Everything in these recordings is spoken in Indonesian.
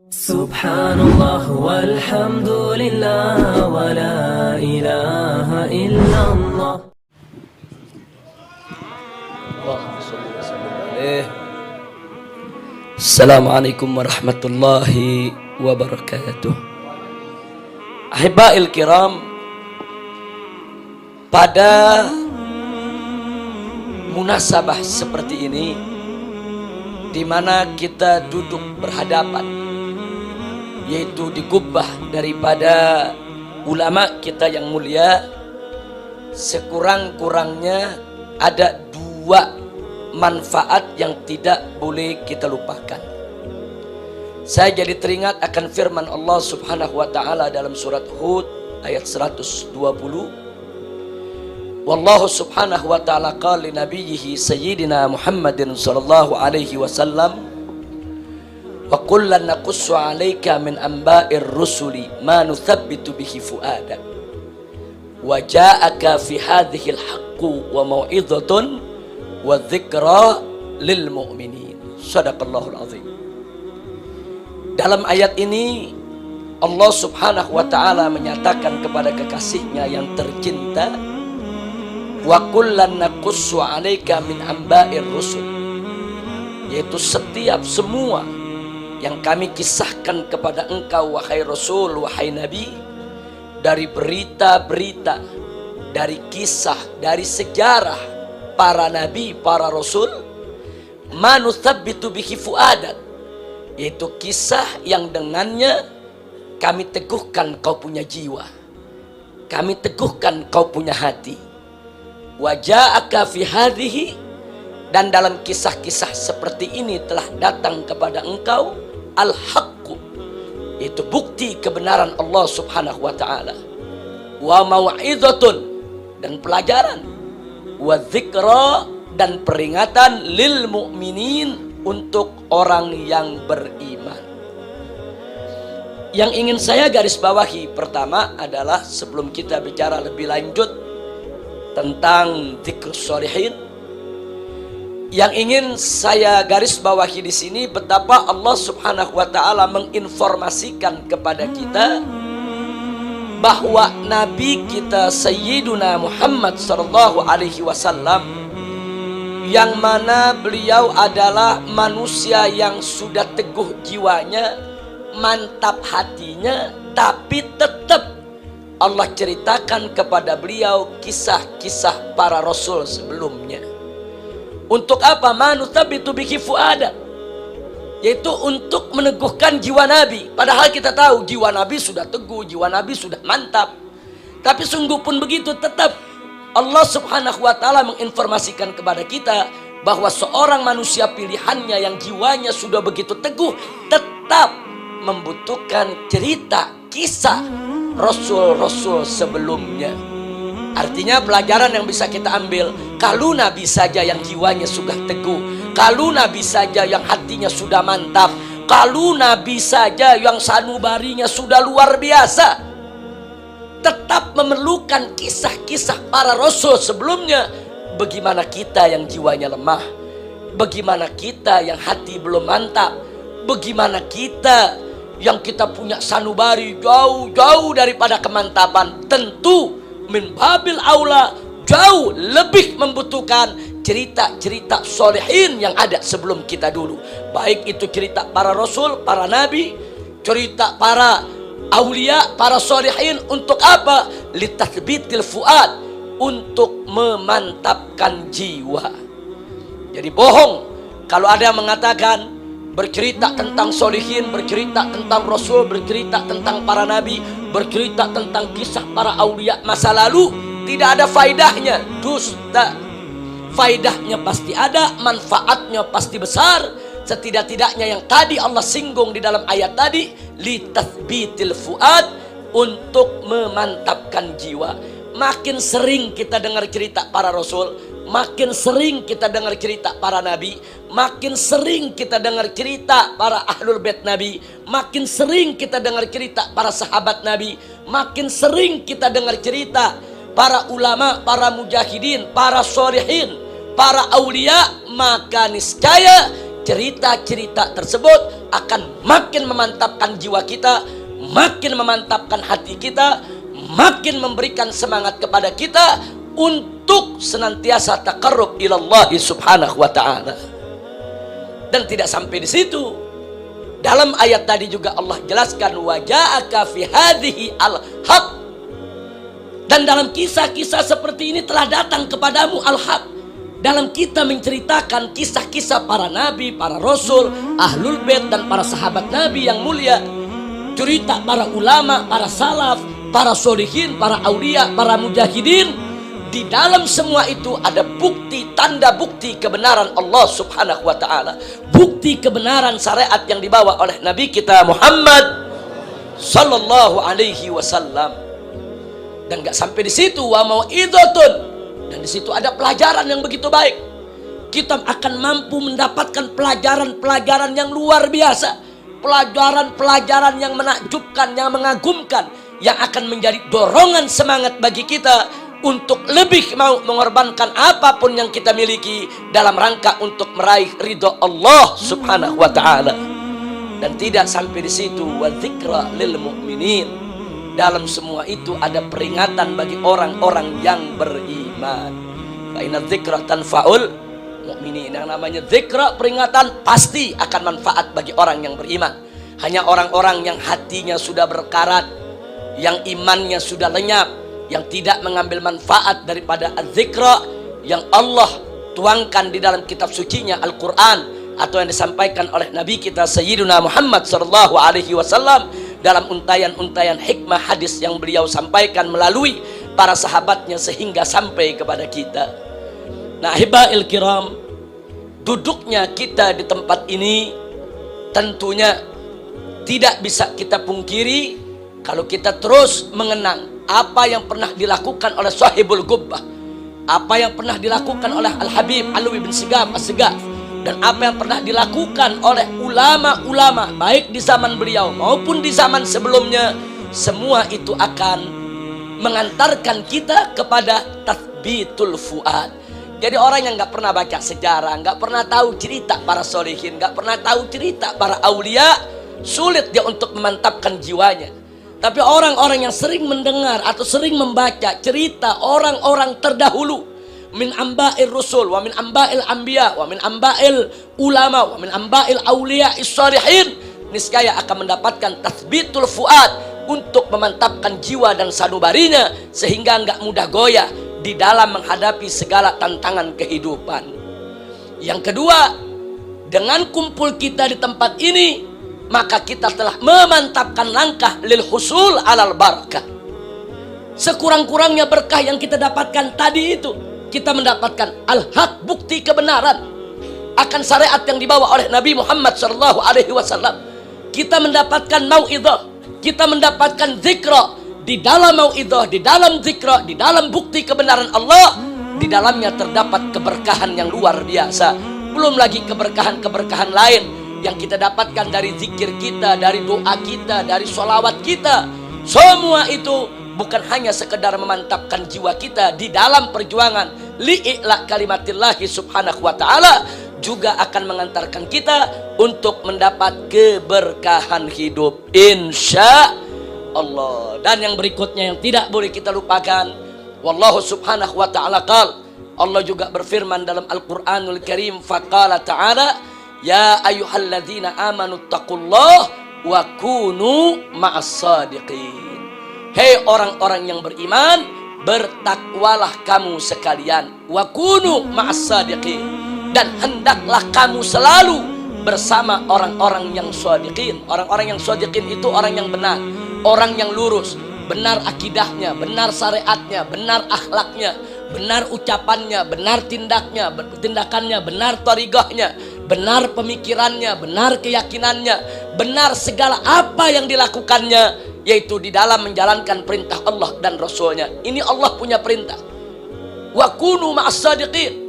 Subhanallah walhamdulillah wa la ilaha illallah. Assalamualaikum warahmatullahi wabarakatuh. Ahibba'il kiram, pada munasabah seperti ini, di mana kita duduk berhadapan, yaitu di kubbah daripada ulama kita yang mulia, sekurang-kurangnya ada dua manfaat yang tidak boleh kita lupakan. Saya jadi teringat akan firman Allah Subhanahu wa taala dalam surat Hud ayat 120. Wallahu subhanahu wa ta'ala qala li nabiyhi sayyidina Muhammadin sallallahu alaihi wasallam, wa kullan naqussu 'alaika min anba'ir rusuli ma nuthabbitu bihi fu'adak wa ja'aka fi hadhihi al-haqqu wa mau'izatun wa dzikra lil mu'minin. Shadaqallahul azim. Dalam ayat ini Allah subhanahu wa ta'ala menyatakan kepada kekasihnya yang tercinta, wa kullan naqussu 'alaika min anba'ir rusul, yaitu setiap semua yang kami kisahkan kepada engkau wahai Rasul, wahai Nabi, dari berita-berita, dari kisah, dari sejarah para Nabi, para Rasul, ma nuthabbitu bihi fu'adak, yaitu kisah yang dengannya kami teguhkan kau punya jiwa, kami teguhkan kau punya hati. Wa ja'aka fi hadhihi, dan dalam kisah-kisah seperti ini telah datang kepada engkau al-haqqu, yaitu bukti kebenaran Allah subhanahu wa ta'ala, wa mau'izatun, dan pelajaran, wa dzikra, dan peringatan lil mu'minin, untuk orang yang beriman. Yang ingin saya garis bawahi pertama adalah, sebelum kita bicara lebih lanjut tentang dzikrus sholihin, yang ingin saya garis bawahi di sini betapa Allah Subhanahu wa taala menginformasikan kepada kita bahwa Nabi kita Sayyiduna Muhammad sallallahu alaihi wasallam, yang mana beliau adalah manusia yang sudah teguh jiwanya, mantap hatinya, tapi tetap Allah ceritakan kepada beliau kisah-kisah para rasul sebelumnya. Untuk apa? Manuthabitu bihi fu'adak, yaitu untuk meneguhkan jiwa Nabi. Padahal kita tahu jiwa Nabi sudah teguh, jiwa Nabi sudah mantap. Tapi sungguh pun begitu, tetap Allah subhanahu wa ta'ala menginformasikan kepada kita bahwa seorang manusia pilihannya yang jiwanya sudah begitu teguh tetap membutuhkan cerita, kisah Rasul-Rasul sebelumnya. Artinya pelajaran yang bisa kita ambil, kalau Nabi saja yang jiwanya sudah teguh, kalau Nabi saja yang hatinya sudah mantap, kalau Nabi saja yang sanubarinya sudah luar biasa, tetap memerlukan kisah-kisah para Rasul sebelumnya. Bagaimana kita yang jiwanya lemah? Bagaimana kita yang hati belum mantap? Bagaimana kita yang kita punya sanubari jauh-jauh daripada kemantapan? Tentu min babil aula jauh lebih membutuhkan cerita-cerita solehin yang ada sebelum kita dulu. Baik itu cerita para rasul, para nabi, cerita para aulia, para solehin. Untuk apa? Litathbitil fuad, untuk memantapkan jiwa. Jadi bohong kalau ada yang mengatakan bercerita tentang solihin, bercerita tentang rasul, bercerita tentang para nabi, bercerita tentang kisah para aulia masa lalu, tidak ada faidahnya. Dusta. Faidahnya pasti ada, manfaatnya pasti besar. Setidak-tidaknya yang tadi Allah singgung di dalam ayat tadi, litathbitil fuad, untuk memantapkan jiwa. Makin sering kita dengar cerita para rasul, makin sering kita dengar cerita para nabi, makin sering kita dengar cerita para ahlul bait nabi, makin sering kita dengar cerita para sahabat nabi, makin sering kita dengar cerita para ulama, para mujahidin, para sholihin, para aulia, maka niscaya cerita-cerita tersebut akan makin memantapkan jiwa kita, makin memantapkan hati kita, makin memberikan semangat kepada kita untuk senantiasa taqarrub ilallah subhanahu wa ta'ala. Dan tidak sampai di situ. Dalam ayat tadi juga Allah jelaskan wa ja'aka fi hadhihi al-haq. Dan dalam kisah-kisah seperti ini telah datang kepadamu al-haq. Dalam kita menceritakan kisah-kisah para nabi, para rasul, ahlul bait dan para sahabat nabi yang mulia, cerita para ulama, para salaf, para sholihin, para aulia, para mujahidin. Di dalam semua itu ada bukti, tanda bukti kebenaran Allah subhanahu wa ta'ala, bukti kebenaran syariat yang dibawa oleh Nabi kita Muhammad sallallahu alaihi wasallam. Dan gak sampai di situ, wa mau'idhatun, dan di situ ada pelajaran yang begitu baik. Kita akan mampu mendapatkan pelajaran-pelajaran yang luar biasa, pelajaran-pelajaran yang menakjubkan, yang mengagumkan, yang akan menjadi dorongan semangat bagi kita untuk lebih mau mengorbankan apapun yang kita miliki dalam rangka untuk meraih ridho Allah subhanahu wa ta'ala. Dan tidak sampai di situ, wa dzikra lil mu'minin. Dalam semua itu ada peringatan bagi orang-orang yang beriman. Fa inna dzikra tanfa'ul mu'minin. Yang namanya dzikra, peringatan, pasti akan manfaat bagi orang yang beriman. Hanya orang-orang yang hatinya sudah berkarat, yang imannya sudah lenyap, yang tidak mengambil manfaat daripada az-zikra yang Allah tuangkan di dalam kitab sucinya Al-Quran, atau yang disampaikan oleh Nabi kita Sayyiduna Muhammad sallallahu alaihi wasallam dalam untayan-untayan hikmah hadis yang beliau sampaikan melalui para sahabatnya sehingga sampai kepada kita. Nah, hibail kiram, duduknya kita di tempat ini tentunya tidak bisa kita pungkiri kalau kita terus mengenang apa yang pernah dilakukan oleh Sahibul Gubbah, apa yang pernah dilakukan oleh Al-Habib Alwi bin Sigaf As-Sigaf, dan apa yang pernah dilakukan oleh ulama-ulama baik di zaman beliau maupun di zaman sebelumnya. Semua itu akan mengantarkan kita kepada tathbitul fuad. Jadi orang yang gak pernah baca sejarah, gak pernah tahu cerita para sholihin, gak pernah tahu cerita para aulia, sulit dia untuk memantapkan jiwanya. Tapi orang-orang yang sering mendengar atau sering membaca cerita orang-orang terdahulu, min amba'il rusul, wa min amba'il anbiya, wa min amba'il ulama, wa min amba'il auliya is-salihin, niscaya akan mendapatkan tathbitul fuad untuk memantapkan jiwa dan sanubarinya sehingga enggak mudah goyah di dalam menghadapi segala tantangan kehidupan. Yang kedua, dengan kumpul kita di tempat ini, maka kita telah memantapkan langkah lil husul alal barakah. Sekurang-kurangnya berkah yang kita dapatkan tadi itu, kita mendapatkan al-haq, bukti kebenaran akan syariat yang dibawa oleh Nabi Muhammad sallallahu alaihi wasallam. Kita mendapatkan mau'idhah, kita mendapatkan zikra. Di dalam mau'idhah, di dalam zikra, di dalam bukti kebenaran Allah, di dalamnya terdapat keberkahan yang luar biasa. Belum lagi keberkahan-keberkahan lain yang kita dapatkan dari zikir kita, dari doa kita, dari sholawat kita. Semua itu bukan hanya sekedar memantapkan jiwa kita di dalam perjuangan li'ila kalimatillahi subhanahu wa ta'ala, juga akan mengantarkan kita untuk mendapat keberkahan hidup insya Allah. Dan yang berikutnya yang tidak boleh kita lupakan, wallahu subhanahu wa ta'ala qal, Allah juga berfirman dalam Al-Quranul Karim, faqala ta'ala ya ayyuhalladzina amanu taqullah wa kunu ma'as-sadiqin. Hei orang-orang yang beriman, bertakwalah kamu sekalian, wa kunu ma'as-sadiqin, dan hendaklah kamu selalu bersama orang-orang yang shadiqin. Orang-orang yang shadiqin itu orang yang benar, orang yang lurus, benar akidahnya, benar syariatnya, benar akhlaknya, benar ucapannya, benar tindakannya, benar tariqahnya, benar pemikirannya, benar keyakinannya, benar segala apa yang dilakukannya, yaitu di dalam menjalankan perintah Allah dan Rasulnya. Ini Allah punya perintah, wa kunu ma'as-sadiqin.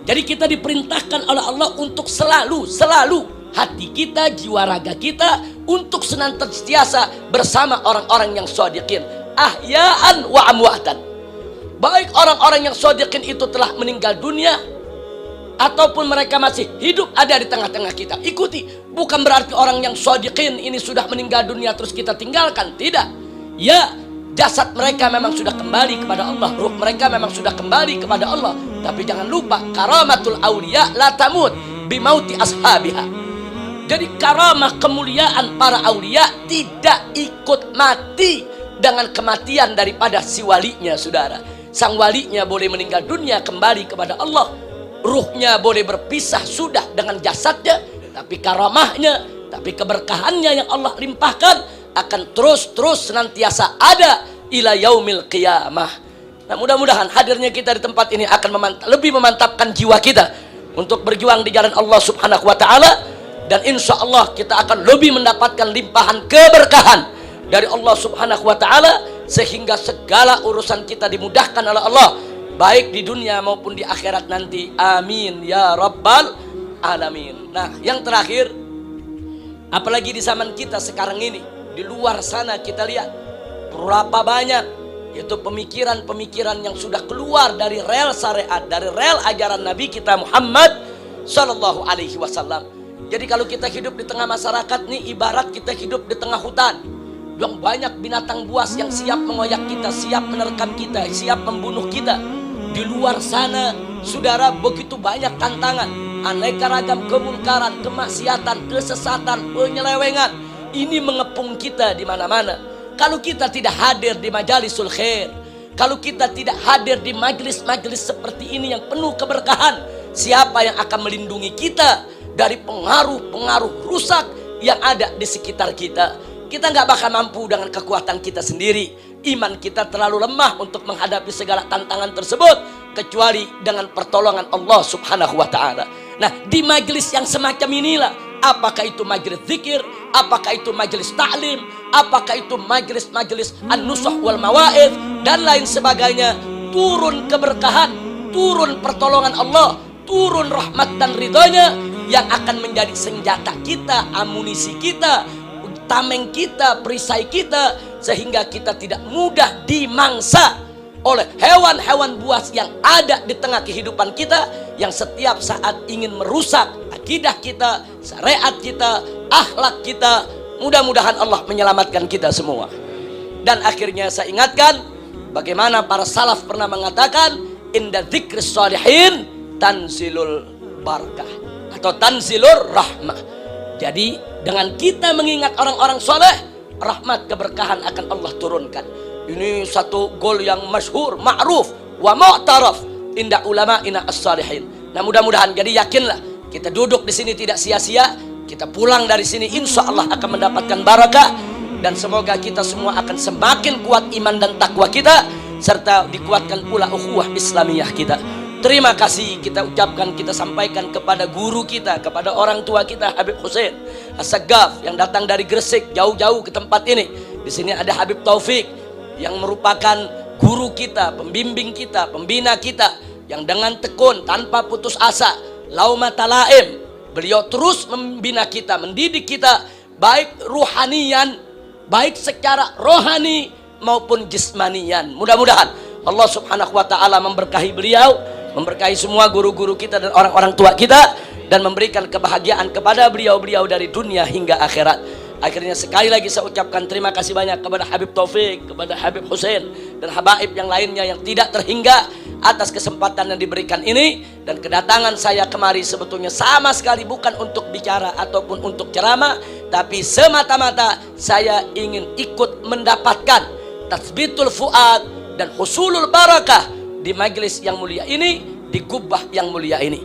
Jadi kita diperintahkan oleh Allah untuk selalu hati kita, jiwa raga kita untuk senantiasa bersama orang-orang yang shadiqin, ahya'an wa amwatan. Baik orang-orang yang shadiqin itu telah meninggal dunia ataupun mereka masih hidup ada di tengah-tengah kita, ikuti. Bukan berarti orang yang shodiqin ini sudah meninggal dunia terus kita tinggalkan, tidak. Ya, jasad mereka memang sudah kembali kepada Allah, ruh mereka memang sudah kembali kepada Allah. Tapi jangan lupa, karamatul auliya la tamut bimauti ashabiha. Jadi karamah kemuliaan para aulia tidak ikut mati dengan kematian daripada si walinya, saudara. Sang walinya boleh meninggal dunia kembali kepada Allah, ruhnya boleh berpisah sudah dengan jasadnya, tapi karamahnya, tapi keberkahannya yang Allah limpahkan akan terus senantiasa ada ila yaumil qiyamah. Nah, mudah-mudahan hadirnya kita di tempat ini akan lebih memantapkan jiwa kita untuk berjuang di jalan Allah Subhanahu wa taala, dan insya Allah kita akan lebih mendapatkan limpahan keberkahan dari Allah Subhanahu wa taala, sehingga segala urusan kita dimudahkan oleh Allah baik di dunia maupun di akhirat nanti. Amin ya rabbal alamin. Nah, yang terakhir, apalagi di zaman kita sekarang ini, di luar sana kita lihat berapa banyak yaitu pemikiran-pemikiran yang sudah keluar dari rel syariat, dari rel ajaran Nabi kita Muhammad sallallahu alaihi wasallam. Jadi kalau kita hidup di tengah masyarakat nih, ibarat kita hidup di tengah hutan yang banyak binatang buas yang siap mengoyak kita, siap menerkam kita, siap membunuh kita. Di luar sana, saudara, begitu banyak tantangan, aneka ragam kemungkaran, kemaksiatan, kesesatan, penyelewengan. Ini mengepung kita di mana-mana. Kalau kita tidak hadir di majalisul khair, kalau kita tidak hadir di majelis-majelis seperti ini yang penuh keberkahan, siapa yang akan melindungi kita dari pengaruh-pengaruh rusak yang ada di sekitar kita? Kita nggak bakal mampu dengan kekuatan kita sendiri. Iman kita terlalu lemah untuk menghadapi segala tantangan tersebut, kecuali dengan pertolongan Allah Subhanahu wa ta'ala. Nah, di majelis yang semacam inilah, apakah itu majelis zikir, apakah itu majelis ta'lim, apakah itu majelis-majelis an-nusuh wal mawa'id dan lain sebagainya, turun keberkahan, turun pertolongan Allah, turun rahmat dan ridhonya yang akan menjadi senjata kita, amunisi kita, tameng kita, perisai kita, sehingga kita tidak mudah dimangsa oleh hewan-hewan buas yang ada di tengah kehidupan kita, yang setiap saat ingin merusak akidah kita, syariat kita, akhlak kita. Mudah-mudahan Allah menyelamatkan kita semua. Dan akhirnya saya ingatkan bagaimana para salaf pernah mengatakan, inda dzikris shalihin tanzilul barakah atau tanzilur rahmah. Jadi dengan kita mengingat orang-orang soleh, rahmat keberkahan akan Allah turunkan. Ini satu gol yang masyhur, ma'ruf wa mu'taraf inda ulama'ina as-salihin. Nah, mudah-mudahan, jadi yakinlah kita duduk di sini tidak sia-sia. Kita pulang dari sini insya Allah akan mendapatkan barakah, dan semoga kita semua akan semakin kuat iman dan takwa kita, serta dikuatkan pula ukhuwah Islamiyah kita. Terima kasih kita ucapkan, kita sampaikan kepada guru kita, kepada orang tua kita Habib Hussein As-Saggaf yang datang dari Gresik jauh-jauh ke tempat ini. Di sini ada Habib Taufik yang merupakan guru kita, pembimbing kita, pembina kita, yang dengan tekun tanpa putus asa, laumata laim, beliau terus membina kita, mendidik kita, baik ruhanian, baik secara rohani maupun jismanian. Mudah-mudahan Allah Subhanahu wa ta'ala memberkahi beliau, memberkahi semua guru-guru kita dan orang-orang tua kita, dan memberikan kebahagiaan kepada beliau-beliau dari dunia hingga akhirat. Akhirnya sekali lagi saya ucapkan terima kasih banyak kepada Habib Taufik, kepada Habib Hussein, dan habaib yang lainnya yang tidak terhingga atas kesempatan yang diberikan ini. Dan kedatangan saya kemari sebetulnya sama sekali bukan untuk bicara ataupun untuk ceramah, tapi semata-mata saya ingin ikut mendapatkan tasbitul fuad dan husulul barakah di majelis yang mulia ini, di gubbah yang mulia ini.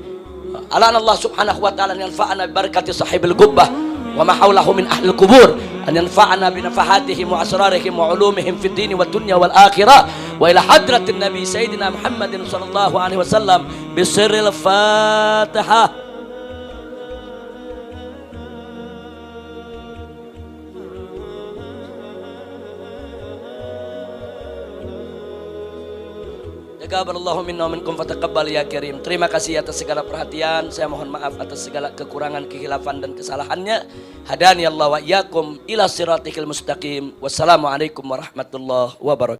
Alan Allah Subhanahu wa ta'ala yanfa'ana bi barakati sahibil gubbah wa ma hawlahu min ahlil kubur, an yanfa'ana bi nafahatihim wa asrarihim wa ulumihim fid dini wad dunya wal akhirah, wa ila hadratin nabi sayyidina Muhammadin sallallahu alaihi wasallam bi sirril Fatihah. Taqabbalallahu minna wa minkum fataqabbal ya karim. Terima kasih atas segala perhatian. Saya mohon maaf atas segala kekurangan, kehilafan dan kesalahannya. Hadani Allah wa iyyakum ila siratikal mustaqim. Wassalamualaikum warahmatullahi wabarakatuh.